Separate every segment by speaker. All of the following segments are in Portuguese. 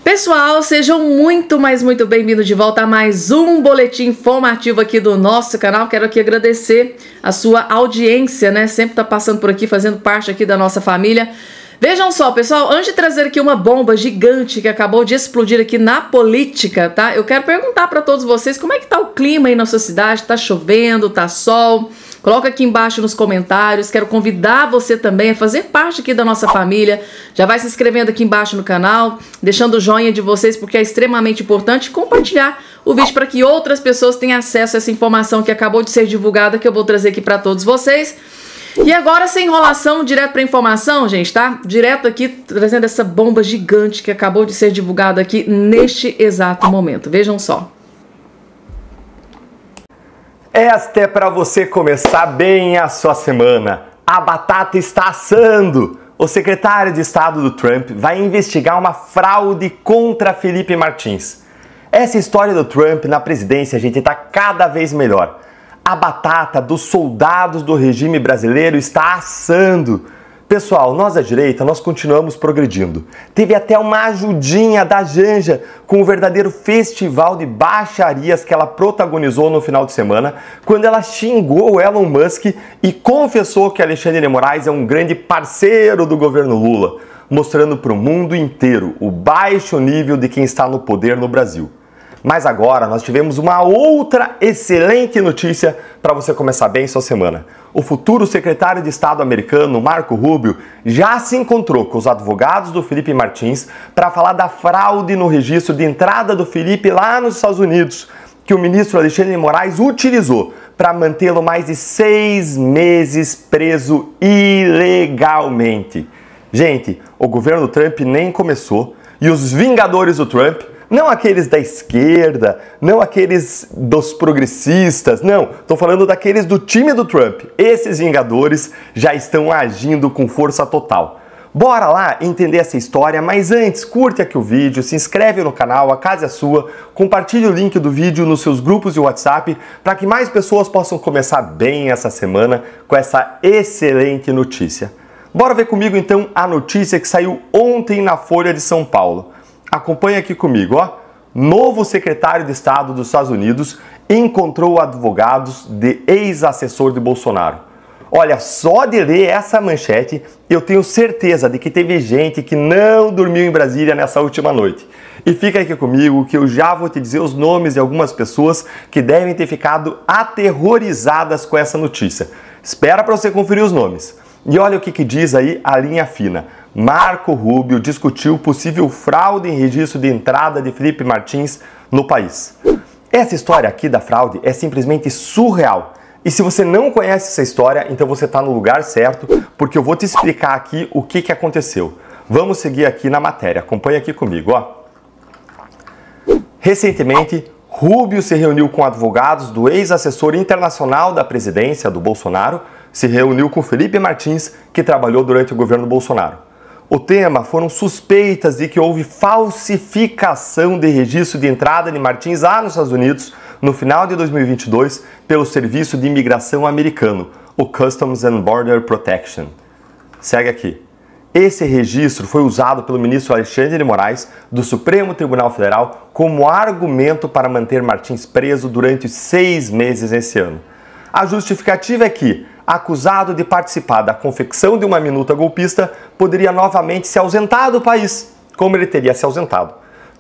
Speaker 1: Pessoal, sejam muito bem-vindos de volta a mais um boletim informativo aqui do nosso canal. Quero aqui agradecer a sua audiência, né? Sempre tá passando por aqui, fazendo parte aqui da nossa família. Vejam só, pessoal, antes de trazer aqui uma bomba gigante que acabou de explodir aqui na política, tá? Eu quero perguntar para todos vocês como é que tá o clima aí na sua cidade. Tá chovendo, tá sol? Coloca aqui embaixo nos comentários. Quero convidar você também a fazer parte aqui da nossa família. Já vai se inscrevendo aqui embaixo no canal, deixando o joinha de vocês porque é extremamente importante, compartilhar o vídeo para que outras pessoas tenham acesso a essa informação que acabou de ser divulgada, que eu vou trazer aqui para todos vocês. E agora, sem enrolação, direto para informação, gente, tá? Direto aqui, trazendo essa bomba gigante que acabou de ser divulgada aqui neste exato momento. Vejam só.
Speaker 2: Esta é para você começar bem a sua semana. A batata está assando. O secretário de Estado do Trump vai investigar uma fraude contra Felipe Martins. Essa história do Trump na presidência, gente, está cada vez melhor. A batata dos soldados do regime brasileiro está assando. Pessoal, nós da direita, nós continuamos progredindo. Teve até uma ajudinha da Janja com o verdadeiro festival de baixarias que ela protagonizou no final de semana, quando ela xingou o Elon Musk e confessou que Alexandre de Moraes é um grande parceiro do governo Lula, mostrando para o mundo inteiro o baixo nível de quem está no poder no Brasil. Mas agora nós tivemos uma outra excelente notícia para você começar bem sua semana. O futuro secretário de Estado americano, Marco Rubio, já se encontrou com os advogados do Felipe Martins para falar da fraude no registro de entrada do Felipe lá nos Estados Unidos, que o ministro Alexandre de Moraes utilizou para mantê-lo mais de 6 meses preso ilegalmente. Gente, o governo Trump nem começou e os vingadores do Trump, não aqueles da esquerda, não aqueles dos progressistas, não, estou falando daqueles do time do Trump. Esses vingadores já estão agindo com força total. Bora lá entender essa história, mas antes, curte aqui o vídeo, se inscreve no canal, a casa é sua, compartilhe o link do vídeo nos seus grupos de WhatsApp para que mais pessoas possam começar bem essa semana com essa excelente notícia. Bora ver comigo então a notícia que saiu ontem na Folha de São Paulo. Acompanha aqui comigo, ó. Novo secretário de Estado dos Estados Unidos encontrou advogados de ex-assessor de Bolsonaro. Olha, só de ler essa manchete, eu tenho certeza de que teve gente que não dormiu em Brasília nessa última noite. E fica aqui comigo que eu já vou te dizer os nomes de algumas pessoas que devem ter ficado aterrorizadas com essa notícia. Espera para você conferir os nomes. E olha o que diz aí a linha fina. Marco Rubio discutiu possível fraude em registro de entrada de Felipe Martins no país. Essa história aqui da fraude é simplesmente surreal. E se você não conhece essa história, então você está no lugar certo, porque eu vou te explicar aqui o que aconteceu. Vamos seguir aqui na matéria. Acompanha aqui comigo, ó. Recentemente, Rubio se reuniu com advogados do ex-assessor internacional da presidência do Bolsonaro, se reuniu com Felipe Martins, que trabalhou durante o governo Bolsonaro. O tema foram suspeitas de que houve falsificação de registro de entrada de Martins lá nos Estados Unidos no final de 2022 pelo Serviço de Imigração americano, o Customs and Border Protection. Segue aqui. Esse registro foi usado pelo ministro Alexandre de Moraes do Supremo Tribunal Federal como argumento para manter Martins preso durante 6 meses esse ano. A justificativa é que, acusado de participar da confecção de uma minuta golpista, poderia novamente se ausentar do país, como ele teria se ausentado.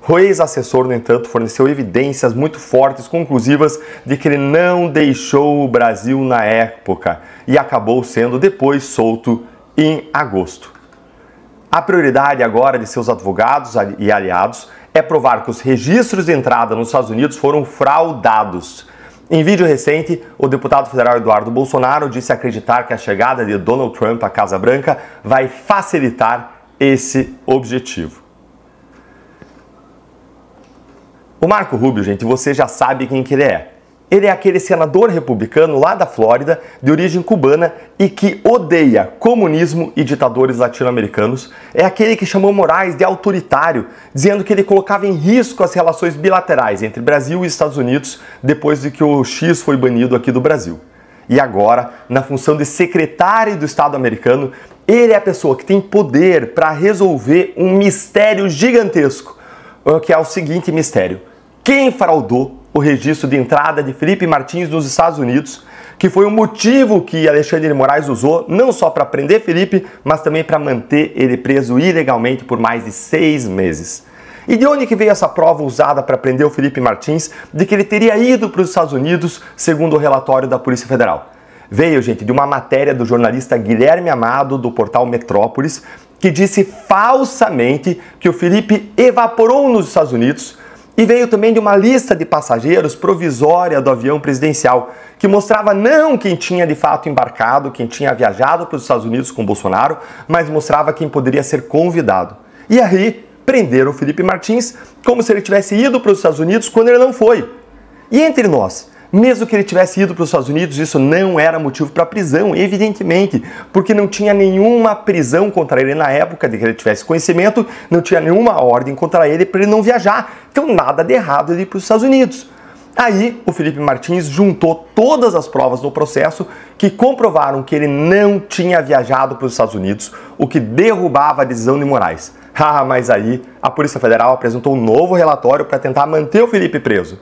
Speaker 2: O ex-assessor, no entanto, forneceu evidências muito fortes, conclusivas, de que ele não deixou o Brasil na época e acabou sendo depois solto em agosto. A prioridade agora de seus advogados e aliados é provar que os registros de entrada nos Estados Unidos foram fraudados. Em vídeo recente, o deputado federal Eduardo Bolsonaro disse acreditar que a chegada de Donald Trump à Casa Branca vai facilitar esse objetivo. O Marco Rubio, gente, você já sabe quem que ele é. Ele é aquele senador republicano lá da Flórida, de origem cubana e que odeia comunismo e ditadores latino-americanos. É aquele que chamou Moraes de autoritário, dizendo que ele colocava em risco as relações bilaterais entre Brasil e Estados Unidos depois de que o X foi banido aqui do Brasil. E agora, na função de secretário do Estado americano, ele é a pessoa que tem poder para resolver um mistério gigantesco. que é o seguinte mistério: quem fraudou o registro de entrada de Felipe Martins nos Estados Unidos, que foi o motivo que Alexandre de Moraes usou não só para prender Felipe, mas também para manter ele preso ilegalmente por mais de 6 meses. E de onde que veio essa prova usada para prender o Felipe Martins de que ele teria ido para os Estados Unidos, segundo o relatório da Polícia Federal? Veio, gente, de uma matéria do jornalista Guilherme Amado, do portal Metrópolis, que disse falsamente que o Felipe evaporou nos Estados Unidos, e veio também de uma lista de passageiros provisória do avião presidencial, que mostrava não quem tinha de fato embarcado, quem tinha viajado para os Estados Unidos com Bolsonaro, mas mostrava quem poderia ser convidado. E aí, prenderam o Felipe Martins como se ele tivesse ido para os Estados Unidos quando ele não foi. E entre nós, mesmo que ele tivesse ido para os Estados Unidos, isso não era motivo para prisão, evidentemente, porque não tinha nenhuma prisão contra ele na época de que ele tivesse conhecimento, não tinha nenhuma ordem contra ele para ele não viajar. Então nada de errado ele ir para os Estados Unidos. Aí o Felipe Martins juntou todas as provas no processo que comprovaram que ele não tinha viajado para os Estados Unidos, o que derrubava a decisão de Moraes. Mas aí a Polícia Federal apresentou um novo relatório para tentar manter o Felipe preso.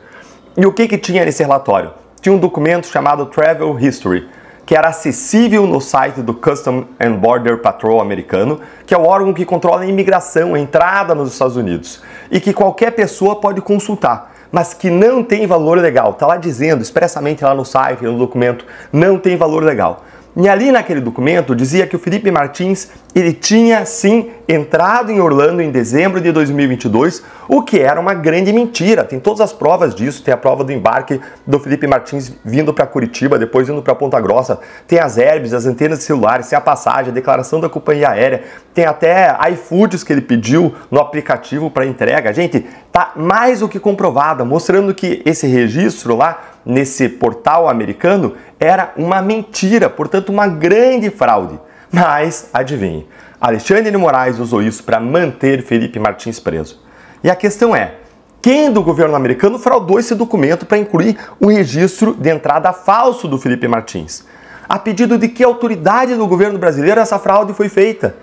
Speaker 2: E o que tinha nesse relatório? Tinha um documento chamado Travel History, que era acessível no site do Customs and Border Patrol americano, que é o órgão que controla a imigração, a entrada nos Estados Unidos, e que qualquer pessoa pode consultar, mas que não tem valor legal. Está lá dizendo expressamente lá no site, no documento, não tem valor legal. E ali naquele documento dizia que o Felipe Martins, ele tinha sim entrado em Orlando em dezembro de 2022, o que era uma grande mentira. Tem todas as provas disso, tem a prova do embarque do Felipe Martins vindo para Curitiba, depois indo para Ponta Grossa, tem as herbes, as antenas de celulares, tem a passagem, a declaração da companhia aérea, tem até iFoods que ele pediu no aplicativo para entrega. Gente, tá mais do que comprovada, mostrando que esse registro lá nesse portal americano era uma mentira, portanto uma grande fraude. Mas, adivinhe, Alexandre de Moraes usou isso para manter Felipe Martins preso. E a questão é, quem do governo americano fraudou esse documento para incluir um registro de entrada falso do Felipe Martins? A pedido de que autoridade do governo brasileiro essa fraude foi feita?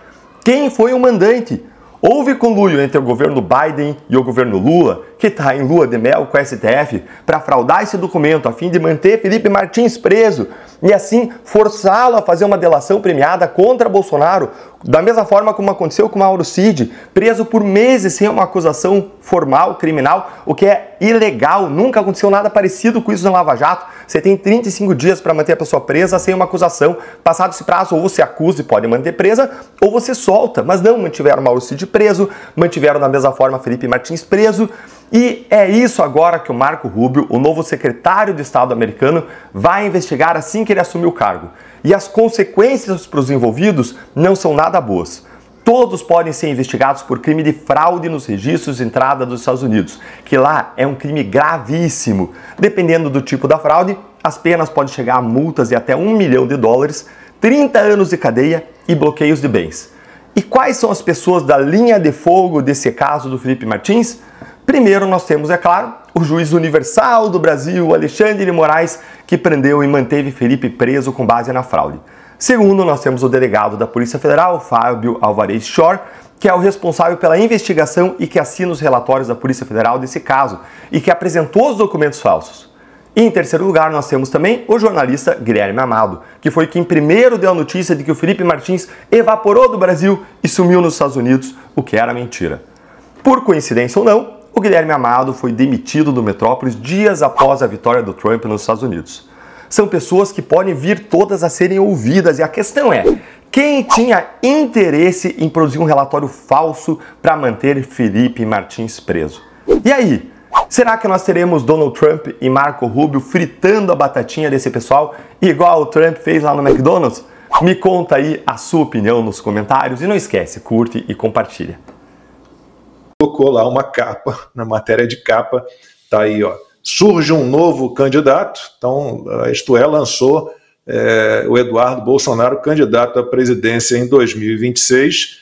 Speaker 2: Quem foi o mandante? Houve conluio entre o governo Biden e o governo Lula, que está em lua de mel com o STF, para fraudar esse documento a fim de manter Felipe Martins preso e assim forçá-lo a fazer uma delação premiada contra Bolsonaro, da mesma forma como aconteceu com Mauro Cid, preso por meses sem uma acusação formal, criminal, o que é ilegal. Nunca aconteceu nada parecido com isso na Lava Jato. Você tem 35 dias para manter a pessoa presa sem uma acusação. Passado esse prazo, ou você acusa e pode manter presa, ou você solta. Mas não mantiveram Mauro Cid preso, mantiveram da mesma forma Felipe Martins preso. E é isso agora que o Marco Rubio, o novo secretário de Estado americano, vai investigar assim que ele assumir o cargo. E as consequências para os envolvidos não são nada boas. Todos podem ser investigados por crime de fraude nos registros de entrada dos Estados Unidos, que lá é um crime gravíssimo. Dependendo do tipo da fraude, as penas podem chegar a multas de até $1 milhão, 30 anos de cadeia e bloqueios de bens. E quais são as pessoas da linha de fogo desse caso do Felipe Martins? Primeiro nós temos, é claro, o juiz universal do Brasil, Alexandre de Moraes, que prendeu e manteve Felipe preso com base na fraude. Segundo, nós temos o delegado da Polícia Federal, Fábio Alvarez Shore, que é o responsável pela investigação e que assina os relatórios da Polícia Federal desse caso e que apresentou os documentos falsos. E em terceiro lugar, nós temos também o jornalista Guilherme Amado, que foi quem primeiro deu a notícia de que o Felipe Martins evaporou do Brasil e sumiu nos Estados Unidos, o que era mentira. Por coincidência ou não, o Guilherme Amado foi demitido do Metrópolis dias após a vitória do Trump nos Estados Unidos. São pessoas que podem vir todas a serem ouvidas e a questão é, quem tinha interesse em produzir um relatório falso para manter Felipe Martins preso? E aí, será que nós teremos Donald Trump e Marco Rubio fritando a batatinha desse pessoal, igual o Trump fez lá no McDonald's? Me conta aí a sua opinião nos comentários e não esquece, curte e compartilha.
Speaker 3: Colocou lá uma capa, na matéria de capa, tá aí, ó. Surge um novo candidato, então, isto é, lançou o Eduardo Bolsonaro candidato à presidência em 2026,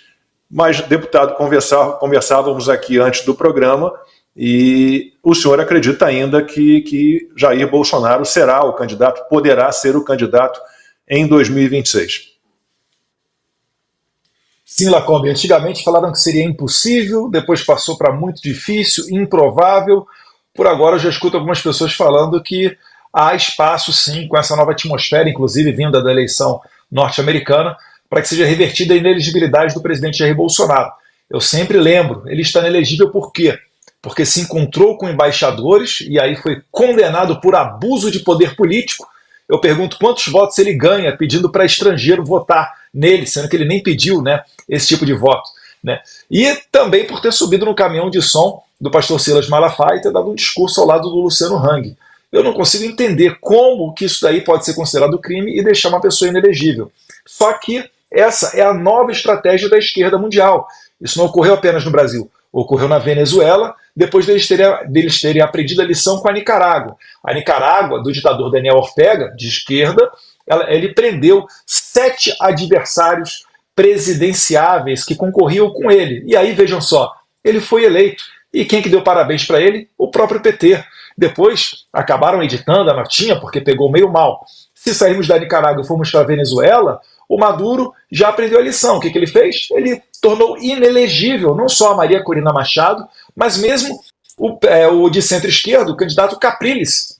Speaker 3: mas, deputado, conversávamos aqui antes do programa e o senhor acredita ainda que Jair Bolsonaro será o candidato, poderá ser o candidato em 2026? Sim, Lacombe. Antigamente falaram que seria impossível, depois passou para muito difícil, improvável. Por agora eu já escuto algumas pessoas falando que há espaço, sim, com essa nova atmosfera, inclusive vinda da eleição norte-americana, para que seja revertida a inelegibilidade do presidente Jair Bolsonaro. Eu sempre lembro, ele está inelegível por quê? Porque se encontrou com embaixadores e aí foi condenado por abuso de poder político. Eu pergunto quantos votos ele ganha pedindo para estrangeiro votar nele, sendo que ele nem pediu, né, esse tipo de voto. Né? E também por ter subido no caminhão de som do pastor Silas Malafaia e ter dado um discurso ao lado do Luciano Hang. Eu não consigo entender como que isso daí pode ser considerado crime e deixar uma pessoa inelegível. Só que essa é a nova estratégia da esquerda mundial. Isso não ocorreu apenas no Brasil. Ocorreu na Venezuela, depois deles terem aprendido a lição com a Nicarágua. A Nicarágua, do ditador Daniel Ortega, de esquerda, ele prendeu 7 adversários presidenciáveis que concorriam com ele. E aí, vejam só, ele foi eleito. E quem que deu parabéns para ele? O próprio PT. Depois, acabaram editando a notinha, porque pegou meio mal. Se sairmos da Nicarágua e formos para a Venezuela, o Maduro já aprendeu a lição. O que ele fez? Ele tornou inelegível não só a Maria Corina Machado, mas mesmo o de centro-esquerda, o candidato Capriles.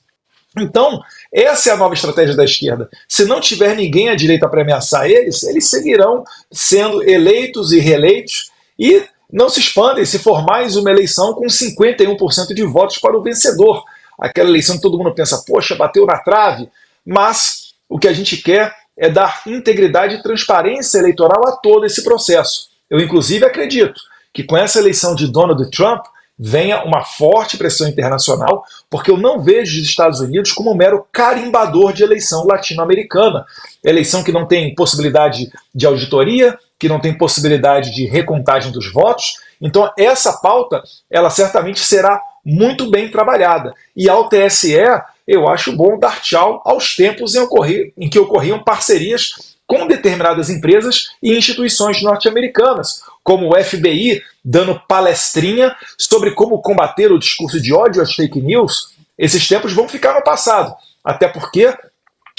Speaker 3: Então, essa é a nova estratégia da esquerda. Se não tiver ninguém à direita para ameaçar eles, eles seguirão sendo eleitos e reeleitos e não se expandem se for mais uma eleição com 51% de votos para o vencedor. Aquela eleição que todo mundo pensa, poxa, bateu na trave, mas o que a gente quer é dar integridade e transparência eleitoral a todo esse processo. Eu, inclusive, acredito que com essa eleição de Donald Trump venha uma forte pressão internacional, porque eu não vejo os Estados Unidos como um mero carimbador de eleição latino-americana. Eleição que não tem possibilidade de auditoria, que não tem possibilidade de recontagem dos votos. Então, essa pauta, ela certamente será muito bem trabalhada. E ao TSE, eu acho bom dar tchau aos tempos em que ocorriam parcerias com determinadas empresas e instituições norte-americanas, como o FBI dando palestrinha sobre como combater o discurso de ódio às fake news. Esses tempos vão ficar no passado, até porque,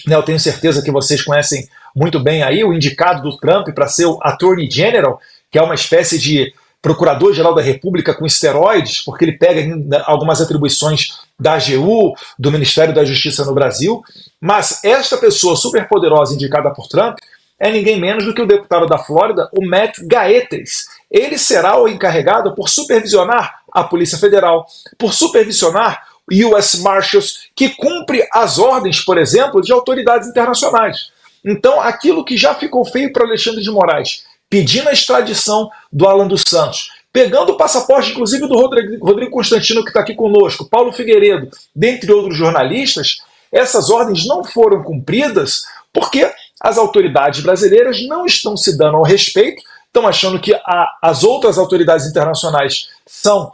Speaker 3: né, eu tenho certeza que vocês conhecem muito bem aí o indicado do Trump para ser o Attorney General, que é uma espécie de Procurador-Geral da República com esteroides, porque ele pega algumas atribuições da AGU, do Ministério da Justiça no Brasil, mas esta pessoa superpoderosa indicada por Trump é ninguém menos do que o deputado da Flórida, o Matt Gaetz. Ele será o encarregado por supervisionar a Polícia Federal, por supervisionar US Marshals, que cumpre as ordens, por exemplo, de autoridades internacionais. Então, aquilo que já ficou feio para Alexandre de Moraes, pedindo a extradição do Alan dos Santos, pegando o passaporte, inclusive, do Rodrigo Constantino, que está aqui conosco, Paulo Figueiredo, dentre outros jornalistas, essas ordens não foram cumpridas porque as autoridades brasileiras não estão se dando ao respeito, estão achando que as outras autoridades internacionais são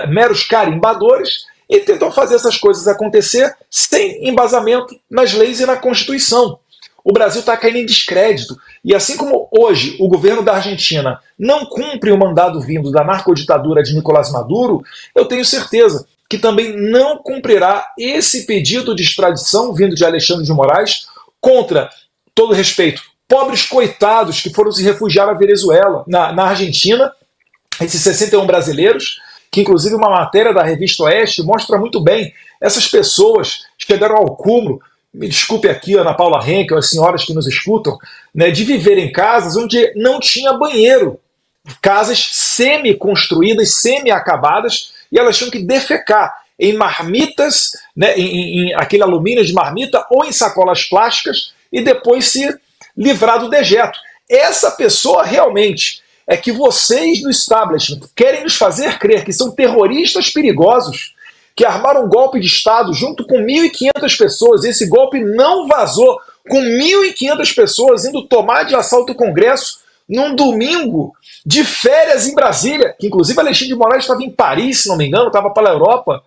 Speaker 3: meros carimbadores e tentam fazer essas coisas acontecer sem embasamento nas leis e na Constituição. O Brasil está caindo em descrédito. E assim como hoje o governo da Argentina não cumpre o mandado vindo da narcoditadura de Nicolás Maduro, eu tenho certeza que também não cumprirá esse pedido de extradição vindo de Alexandre de Moraes contra, todo respeito, pobres coitados que foram se refugiar na Venezuela, na Argentina, esses 61 brasileiros, que inclusive uma matéria da revista Oeste mostra muito bem, essas pessoas chegaram ao cúmulo, me desculpe aqui, Ana Paula Henkel, as senhoras que nos escutam, né, de viver em casas onde não tinha banheiro. Casas semi-construídas, semi-acabadas, e elas tinham que defecar em marmitas, né, em aquele alumínio de marmita, ou em sacolas plásticas, e depois se livrar do dejeto. Essa pessoa realmente é que vocês do establishment querem nos fazer crer que são terroristas perigosos, que armaram um golpe de Estado junto com 1.500 pessoas, e esse golpe não vazou, com 1.500 pessoas indo tomar de assalto o Congresso num domingo de férias em Brasília, que inclusive Alexandre de Moraes estava em Paris, se não me engano, estava pela Europa,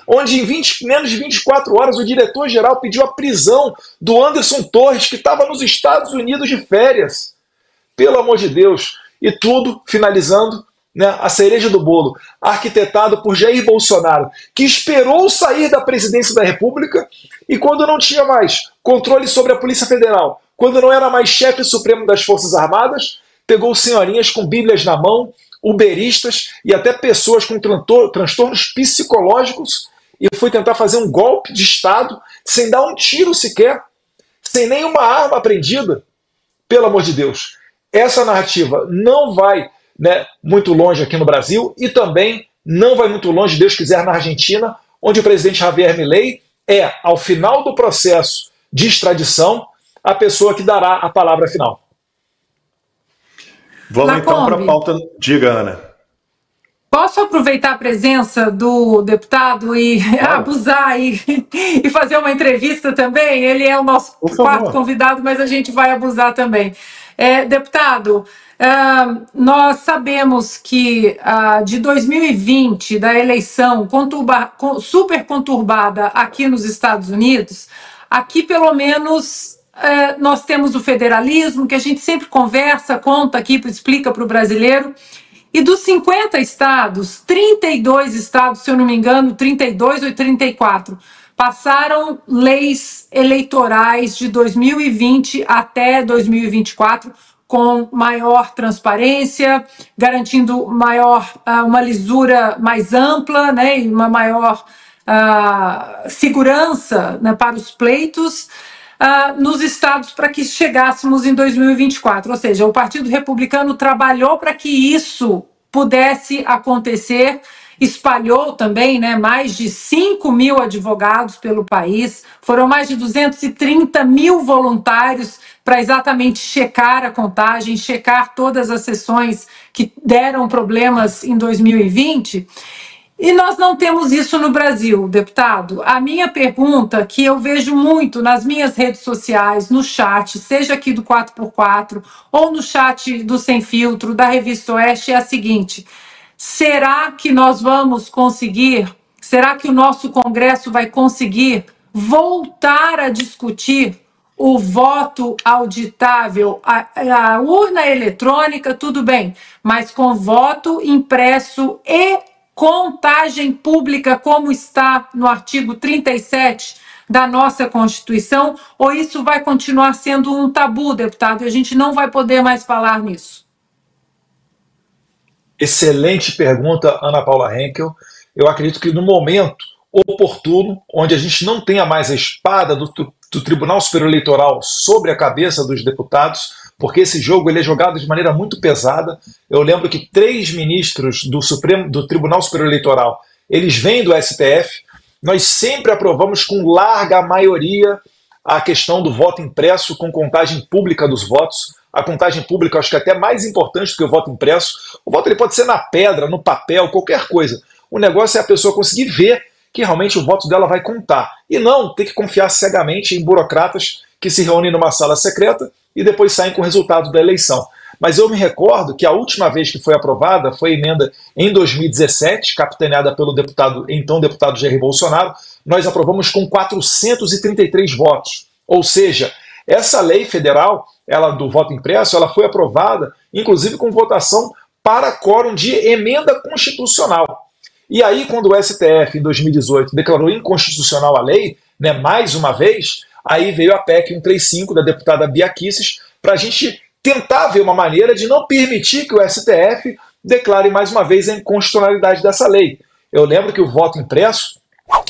Speaker 3: onde em menos de 24 horas o diretor-geral pediu a prisão do Anderson Torres, que estava nos Estados Unidos de férias. Pelo amor de Deus. E tudo, finalizando, né, a cereja do bolo, arquitetado por Jair Bolsonaro, que esperou sair da presidência da República e quando não tinha mais controle sobre a Polícia Federal, quando não era mais chefe supremo das Forças Armadas, pegou senhorinhas com bíblias na mão, uberistas e até pessoas com transtornos psicológicos e foi tentar fazer um golpe de Estado sem dar um tiro sequer, sem nenhuma arma apreendida. Pelo amor de Deus. Essa narrativa não vai, né, muito longe aqui no Brasil e também não vai muito longe, Deus quiser, na Argentina, onde o presidente Javier Milei é, ao final do processo de extradição, a pessoa que dará a palavra final.
Speaker 2: Vamos então para a pauta. Diga, Ana.
Speaker 4: Posso aproveitar a presença do deputado e abusar e fazer uma entrevista também? Ele é o nosso quarto convidado, mas a gente vai abusar também. Deputado, nós sabemos que de 2020, da eleição super conturbada aqui nos Estados Unidos, aqui pelo menos nós temos o federalismo, que a gente sempre conversa, conta aqui, explica para o brasileiro. E dos 50 estados, 32 estados, se eu não me engano, 32 ou 34, passaram leis eleitorais de 2020 até 2024 com maior transparência, garantindo uma lisura mais ampla, né, e uma maior segurança, né, para os pleitos. Nos estados para que chegássemos em 2024, ou seja, o Partido Republicano trabalhou para que isso pudesse acontecer, espalhou também, né, mais de 5 mil advogados pelo país, foram mais de 230 mil voluntários para exatamente checar a contagem, checar todas as sessões que deram problemas em 2020. E nós não temos isso no Brasil, deputado. A minha pergunta, que eu vejo muito nas minhas redes sociais, no chat, seja aqui do 4x4 ou no chat do Sem Filtro, da Revista Oeste, é a seguinte: será que nós vamos conseguir, será que o nosso Congresso vai conseguir voltar a discutir o voto auditável, a urna eletrônica, tudo bem, mas com voto impresso e contagem pública, como está no artigo 37 da nossa Constituição, ou isso vai continuar sendo um tabu, deputado, e a gente não vai poder mais falar nisso?
Speaker 3: Excelente pergunta, Ana Paula Henkel. Eu acredito que no momento oportuno, onde a gente não tenha mais a espada do Tribunal Superior Eleitoral sobre a cabeça dos deputados, porque esse jogo ele é jogado de maneira muito pesada. Eu lembro que 3 ministros do Tribunal Superior Eleitoral, eles vêm do STF. Nós sempre aprovamos com larga maioria a questão do voto impresso com contagem pública dos votos. A contagem pública acho que é até mais importante do que o voto impresso. O voto ele pode ser na pedra, no papel, qualquer coisa. O negócio é a pessoa conseguir ver que realmente o voto dela vai contar. E não ter que confiar cegamente em burocratas que se reúnem numa sala secreta e depois saem com o resultado da eleição. Mas eu me recordo que a última vez que foi aprovada foi a emenda em 2017, capitaneada pelo então deputado Jair Bolsonaro. Nós aprovamos com 433 votos. Ou seja, essa lei federal, ela do voto impresso, ela foi aprovada, inclusive com votação para quórum de emenda constitucional. E aí, quando o STF, em 2018, declarou inconstitucional a lei, né, mais uma vez, aí veio a PEC 135 da deputada Bia Kicis para a gente tentar ver uma maneira de não permitir que o STF declare mais uma vez a inconstitucionalidade dessa lei. Eu lembro que o voto impresso,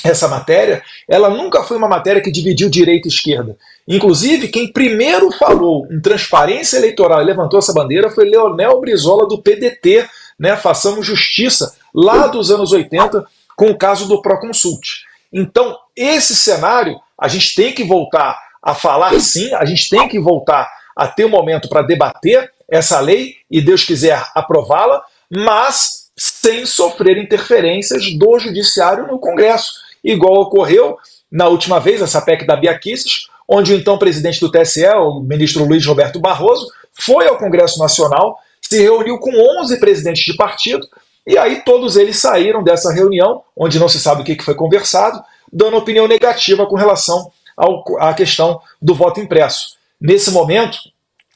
Speaker 3: essa matéria, ela nunca foi uma matéria que dividiu direita e esquerda. Inclusive, quem primeiro falou em transparência eleitoral e levantou essa bandeira foi Leonel Brizola, do PDT, né, Façamos Justiça, lá dos anos 80, com o caso do Proconsult. Então, esse cenário, a gente tem que voltar a falar sim, a gente tem que voltar a ter um momento para debater essa lei e, Deus quiser, aprová-la, mas sem sofrer interferências do Judiciário no Congresso, igual ocorreu na última vez, essa PEC da Bia Kicis, onde o então presidente do TSE, o ministro Luiz Roberto Barroso, foi ao Congresso Nacional, se reuniu com 11 presidentes de partido, e aí todos eles saíram dessa reunião, onde não se sabe o que foi conversado, dando opinião negativa com relação à questão do voto impresso. Nesse momento,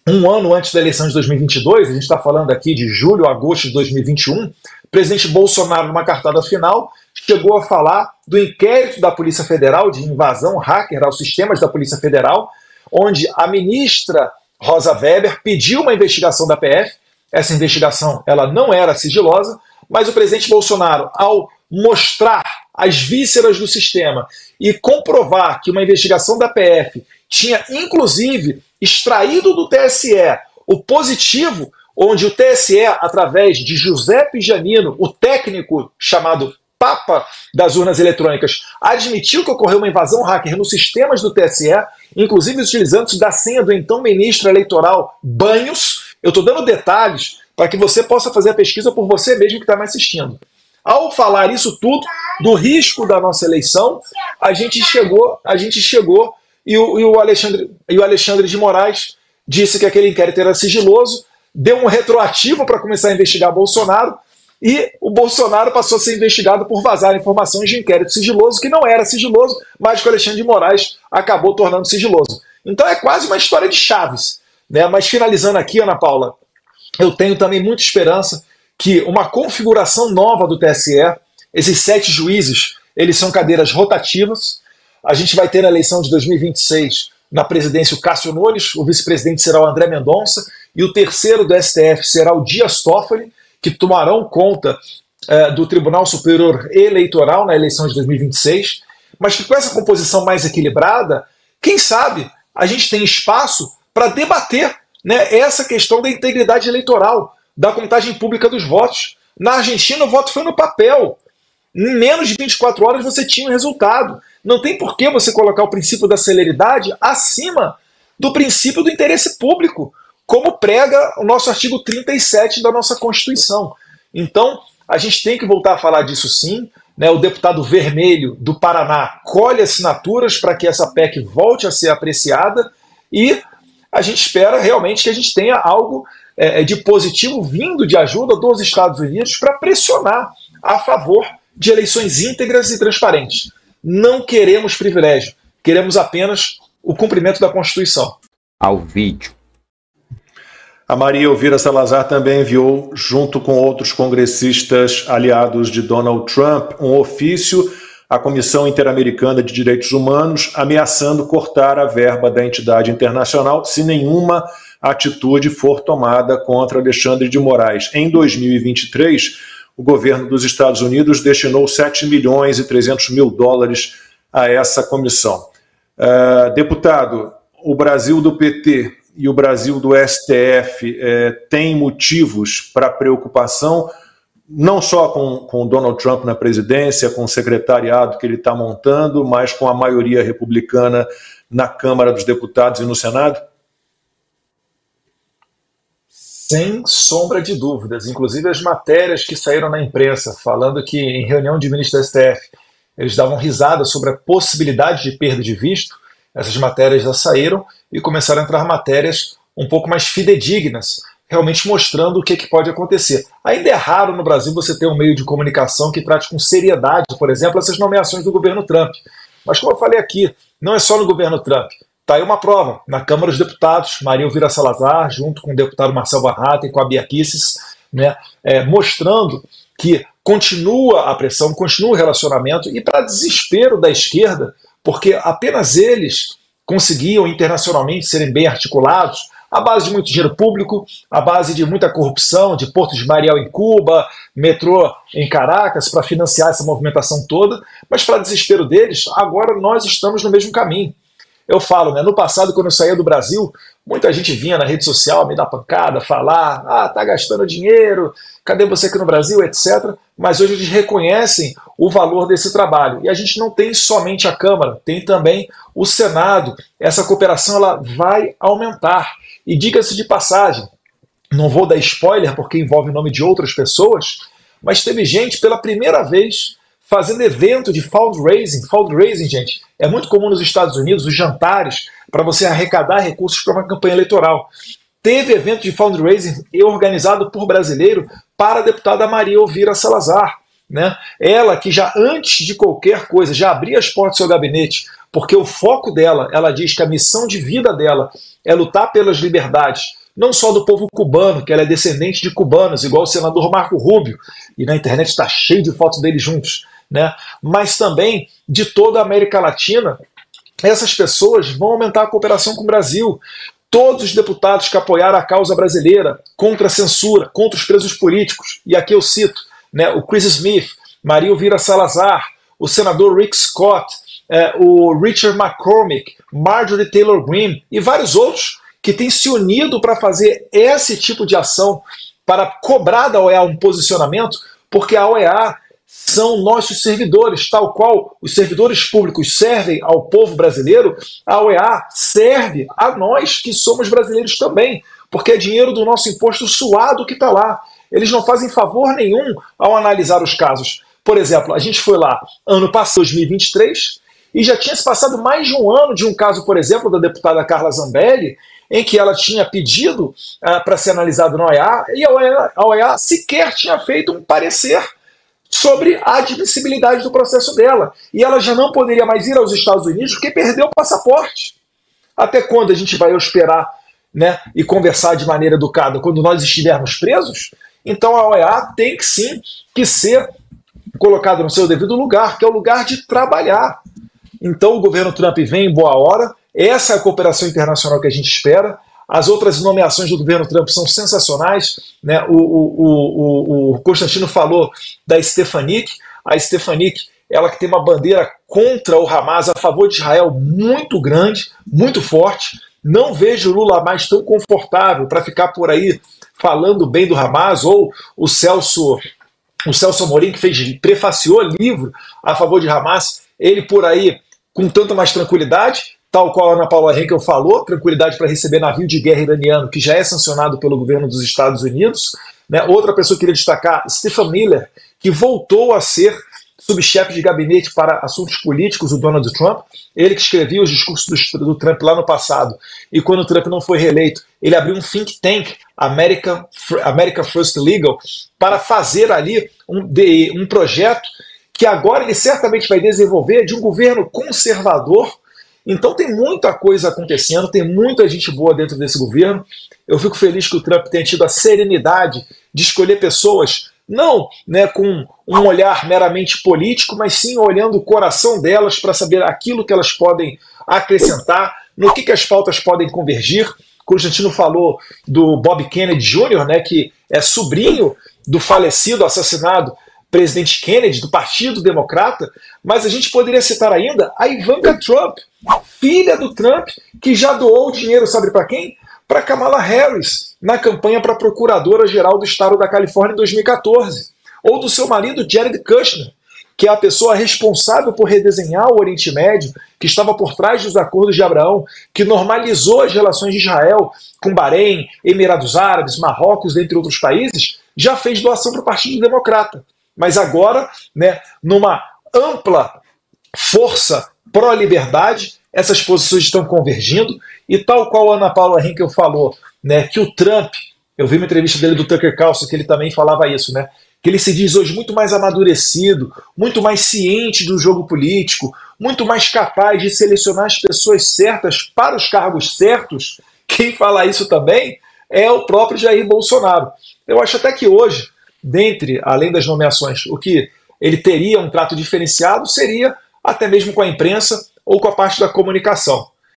Speaker 3: um ano antes da eleição de 2022, a gente está falando aqui de julho a agosto de 2021, o presidente Bolsonaro, numa cartada final, chegou a falar do inquérito da Polícia Federal de invasão hacker aos sistemas da Polícia Federal, onde a ministra Rosa Weber pediu uma investigação da PF. Essa investigação ela não era sigilosa, mas o presidente Bolsonaro, ao mostrar as vísceras do sistema e comprovar que uma investigação da PF tinha, inclusive, extraído do TSE o positivo, onde o TSE, através de Giuseppe Janino, o técnico chamado Papa das urnas eletrônicas, admitiu que ocorreu uma invasão hacker nos sistemas do TSE, inclusive utilizando-se da senha do então ministro eleitoral Banhos. Eu estou dando detalhes para que você possa fazer a pesquisa por você mesmo que está me assistindo. Ao falar isso tudo, do risco da nossa eleição, a gente chegou e o Alexandre de Moraes disse que aquele inquérito era sigiloso, deu um retroativo para começar a investigar Bolsonaro, e o Bolsonaro passou a ser investigado por vazar informações de inquérito sigiloso, que não era sigiloso, mas que o Alexandre de Moraes acabou tornando sigiloso. Então é quase uma história de Chaves, né? Mas finalizando aqui, Ana Paula, eu tenho também muita esperança que uma configuração nova do TSE, esses 7 juízes, eles são cadeiras rotativas. A gente vai ter na eleição de 2026, na presidência, o Cássio Nunes, o vice-presidente será o André Mendonça, e o terceiro do STF será o Dias Toffoli, que tomarão conta do Tribunal Superior Eleitoral na eleição de 2026, mas que com essa composição mais equilibrada, quem sabe a gente tem espaço para debater, né, essa questão da integridade eleitoral, da contagem pública dos votos. Na Argentina, o voto foi no papel. Em menos de 24 horas você tinha o resultado. Não tem por que você colocar o princípio da celeridade acima do princípio do interesse público, como prega o nosso artigo 37 da nossa Constituição. Então, a gente tem que voltar a falar disso sim, né? O deputado Vermelho do Paraná colhe assinaturas para que essa PEC volte a ser apreciada, e a gente espera realmente que a gente tenha algo de positivo vindo de ajuda dos Estados Unidos para pressionar a favor de eleições íntegras e transparentes. Não queremos privilégio, queremos apenas o cumprimento da Constituição.
Speaker 2: Ao vídeo.
Speaker 3: A Maria Elvira Salazar também enviou, junto com outros congressistas aliados de Donald Trump, um ofício à Comissão Interamericana de Direitos Humanos, ameaçando cortar a verba da entidade internacional se nenhuma atitude for tomada contra Alexandre de Moraes. Em 2023, o governo dos Estados Unidos destinou 7 milhões e 300 mil dólares a essa comissão. Deputado, o Brasil do PT e o Brasil do STF têm motivos para preocupação, não só com Donald Trump na presidência, com o secretariado que ele está montando, mas com a maioria republicana na Câmara dos Deputados e no Senado? Sem sombra de dúvidas. Inclusive as matérias que saíram na imprensa falando que em reunião de ministros do STF eles davam risada sobre a possibilidade de perda de visto, essas matérias já saíram e começaram a entrar matérias um pouco mais fidedignas, realmente mostrando o que pode acontecer. Ainda é raro no Brasil você ter um meio de comunicação que trate com seriedade, por exemplo, essas nomeações do governo Trump. Mas como eu falei aqui, não é só no governo Trump. Está aí uma prova, na Câmara dos Deputados, Maria Elvira Salazar, junto com o deputado Marcel Van Hatten e com a Bia Kicis, né, mostrando que continua a pressão, continua o relacionamento, e para desespero da esquerda, porque apenas eles conseguiam internacionalmente serem bem articulados, à base de muito dinheiro público, à base de muita corrupção, de Porto de Mariel em Cuba, metrô em Caracas, para financiar essa movimentação toda, mas para desespero deles, agora nós estamos no mesmo caminho. Eu falo, né, no passado, quando eu saía do Brasil, muita gente vinha na rede social me dar pancada, falar, tá gastando dinheiro, cadê você aqui no Brasil, etc. Mas hoje eles reconhecem o valor desse trabalho. E a gente não tem somente a Câmara, tem também o Senado. Essa cooperação ela vai aumentar. E diga-se de passagem, não vou dar spoiler porque envolve o nome de outras pessoas, mas teve gente pela primeira vez fazendo evento de fundraising. Fundraising, gente, é muito comum nos Estados Unidos, os jantares, para você arrecadar recursos para uma campanha eleitoral. Teve evento de fundraising organizado por brasileiro para a deputada Maria Elvira Salazar, né? Ela que já antes de qualquer coisa, já abria as portas do seu gabinete, porque o foco dela, ela diz que a missão de vida dela é lutar pelas liberdades, não só do povo cubano, que ela é descendente de cubanos, igual o senador Marco Rubio, e na internet está cheio de fotos deles juntos, né? Mas também de toda a América Latina. Essas pessoas vão aumentar a cooperação com o Brasil. todos os deputados que apoiaram a causa brasileira contra a censura, contra os presos políticos, e aqui eu cito, né, o Chris Smith, Maria Elvira Salazar, o senador Rick Scott, o Richard McCormick, Marjorie Taylor Greene e vários outros que têm se unido para fazer esse tipo de ação, para cobrar da OEA um posicionamento, porque a OEA são nossos servidores, tal qual os servidores públicos servem ao povo brasileiro, a OEA serve a nós que somos brasileiros também, porque é dinheiro do nosso imposto suado que está lá. Eles não fazem favor nenhum ao analisar os casos. Por exemplo, a gente foi lá ano passado, 2023, e já tinha se passado mais de um ano de um caso, por exemplo, da deputada Carla Zambelli, em que ela tinha pedido para ser analisado na OEA, e a OEA sequer tinha feito um parecer sobre a admissibilidade do processo dela. E ela já não poderia mais ir aos Estados Unidos porque perdeu o passaporte. Até quando a gente vai esperar, né, e conversar de maneira educada? Quando nós estivermos presos? Então a OEA tem que sim que ser colocada no seu devido lugar, que é o lugar de trabalhar. Então o governo Trump vem em boa hora, essa é a cooperação internacional que a gente espera. As outras nomeações do governo Trump são sensacionais, né? O Constantino falou da Stefanik. A Stefanik, ela que tem uma bandeira contra o Hamas, a favor de Israel, muito grande, muito forte. Não vejo o Lula mais tão confortável para ficar por aí falando bem do Hamas, ou o Celso Amorim, que prefaciou livro a favor de Hamas, ele por aí com tanta mais tranquilidade, tal qual a Ana Paula Henkel falou, tranquilidade para receber navio de guerra iraniano, que já é sancionado pelo governo dos Estados Unidos. Né? Outra pessoa que queria destacar, Stephen Miller, que voltou a ser subchefe de gabinete para assuntos políticos do Donald Trump, ele que escrevia os discursos do Trump lá no passado, e quando o Trump não foi reeleito, ele abriu um think tank, America First Legal, para fazer ali um projeto que agora ele certamente vai desenvolver de um governo conservador. Então tem muita coisa acontecendo, tem muita gente boa dentro desse governo. Eu fico feliz que o Trump tenha tido a serenidade de escolher pessoas, não, né, com um olhar meramente político, mas sim olhando o coração delas para saber aquilo que elas podem acrescentar, no que as pautas podem convergir. Constantino falou do Bob Kennedy Jr., né, que é sobrinho do falecido, assassinado presidente Kennedy, do Partido Democrata, mas a gente poderia citar ainda a Ivanka Trump, filha do Trump, que já doou dinheiro, sabe para quem? Para Kamala Harris, na campanha para Procuradora-Geral do Estado da Califórnia em 2014. Ou do seu marido Jared Kushner, que é a pessoa responsável por redesenhar o Oriente Médio, que estava por trás dos acordos de Abraão, que normalizou as relações de Israel com Bahrein, Emirados Árabes, Marrocos, dentre outros países, já fez doação para o Partido Democrata. Mas agora, né, numa ampla força pró-liberdade, essas posições estão convergindo, e tal qual a Ana Paula Henkel falou, né, que o Trump, eu vi uma entrevista dele do Tucker Carlson, que ele também falava isso, né, que ele se diz hoje muito mais amadurecido, muito mais ciente do jogo político, muito mais capaz de selecionar as pessoas certas para os cargos certos. Quem fala isso também é o próprio Jair Bolsonaro. Eu acho até que hoje, dentre, além das nomeações, o que ele teria um trato diferenciado seria até mesmo com a imprensa ou com a parte da comunicação.